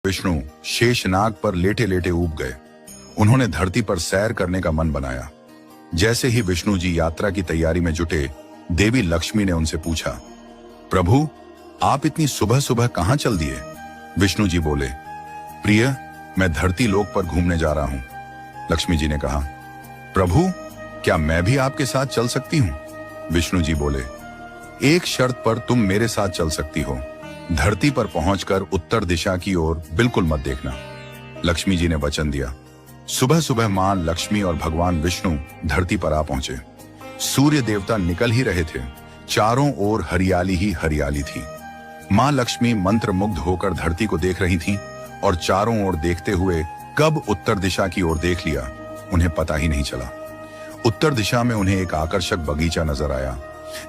विष्णु शेषनाग पर लेटे लेटे ऊब गए। उन्होंने धरती पर सैर करने का मन बनाया। जैसे ही विष्णु जी यात्रा की तैयारी में जुटे, देवी लक्ष्मी ने उनसे पूछा, प्रभु आप इतनी सुबह सुबह कहां चल दिए? विष्णु जी बोले, प्रिय मैं धरती लोक पर घूमने जा रहा हूं। लक्ष्मी जी ने कहा, प्रभु क्या मैं भी आपके साथ चल सकती हूं? विष्णु जी बोले, एक शर्त पर तुम मेरे साथ चल सकती हो। धरती पर पहुंचकर उत्तर दिशा की ओर बिल्कुल मत देखना। लक्ष्मी जी ने वचन दिया। सुबह सुबह मां लक्ष्मी और भगवान विष्णु धरती पर आ पहुंचे। सूर्य देवता निकल ही रहे थे। चारों ओर हरियाली ही हरियाली थी। मां लक्ष्मी मंत्र मुग्ध होकर धरती को देख रही थीं और चारों ओर देखते हुए कब उत्तर दिशा की ओर देख लिया उन्हें पता ही नहीं चला। उत्तर दिशा में उन्हें एक आकर्षक बगीचा नजर आया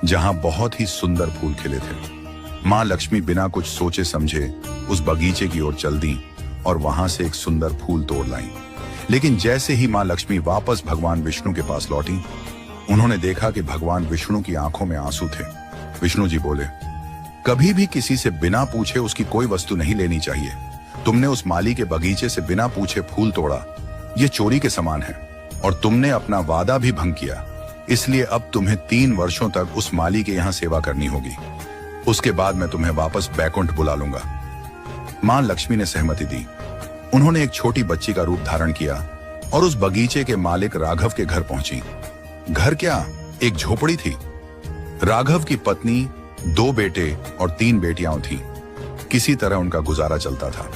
जहां बहुत ही सुंदर फूल खिले थे। मां लक्ष्मी बिना कुछ सोचे समझे उस बगीचे की ओर चल दी और वहां से एक सुंदर फूल तोड़ लाई। लेकिन जैसे ही मां लक्ष्मी वापस भगवान विष्णु के पास लौटी, उन्होंने देखा कि भगवान विष्णु की आंखों में आंसू थे। विष्णु जी बोले, कभी भी किसी से बिना पूछे उसकी कोई वस्तु नहीं लेनी चाहिए। तुमने उस माली के बगीचे से बिना पूछे फूल तोड़ा, ये चोरी के समान है और तुमने अपना वादा भी भंग किया। इसलिए अब तुम्हें 3 वर्षों तक उस माली के यहाँ सेवा करनी होगी। उसके बाद मैं तुम्हें वापस बैकुंठ बुला लूंगा। मां लक्ष्मी ने सहमति दी। उन्होंने एक छोटी बच्ची का रूप धारण किया और उस बगीचे के मालिक राघव के घर पहुंची। घर क्या, एक झोपड़ी थी। राघव की पत्नी, 2 बेटे और 3 बेटियां थीं। किसी तरह उनका गुजारा चलता था।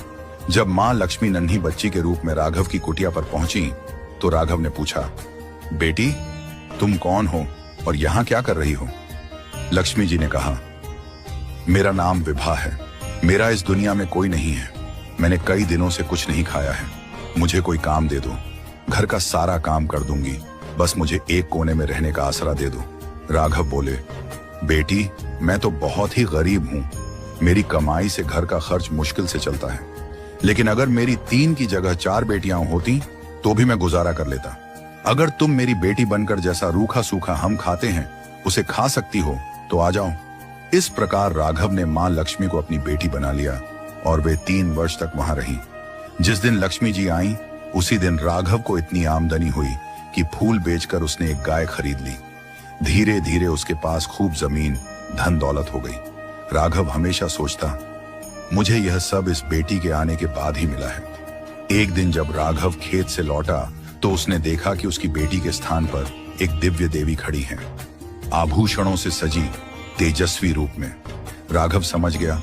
जब मां लक्ष्मी नन्ही बच्ची के रूप में राघव की कुटिया पर पहुंची तो राघव ने पूछा, बेटी तुम कौन हो और यहां क्या कर रही हो? लक्ष्मी जी ने कहा, मेरा नाम विभा है। मेरा इस दुनिया में कोई नहीं है। मैंने कई दिनों से कुछ नहीं खाया है। मुझे कोई काम दे दो, घर का सारा काम कर दूंगी। बस मुझे एक कोने में रहने का आसरा दे दो। राघव बोले, बेटी मैं तो बहुत ही गरीब हूं। मेरी कमाई से घर का खर्च मुश्किल से चलता है। लेकिन अगर मेरी 3 की जगह 4 बेटियां होती तो भी मैं गुजारा कर लेता। अगर तुम मेरी बेटी बनकर जैसा रूखा सूखा हम खाते हैं उसे खा सकती हो तो आ जाओ। इस प्रकार राघव ने मां लक्ष्मी को अपनी बेटी बना लिया और वे 3 वर्ष तक वहां रही। जिस दिन लक्ष्मी जी आई उसी दिन राघव को इतनी आमदनी हुई कि फूल बेचकर उसने एक गाय खरीद ली। धीरे धीरे उसके पास खूब जमीन, धन दौलत हो गई। राघव हमेशा सोचता, मुझे यह सब इस बेटी के आने के बाद ही मिला है। एक दिन जब राघव खेत से लौटा तो उसने देखा कि उसकी बेटी के स्थान पर एक दिव्य देवी खड़ी है, आभूषणों से सजी, तेजस्वी रूप में। राघव समझ गया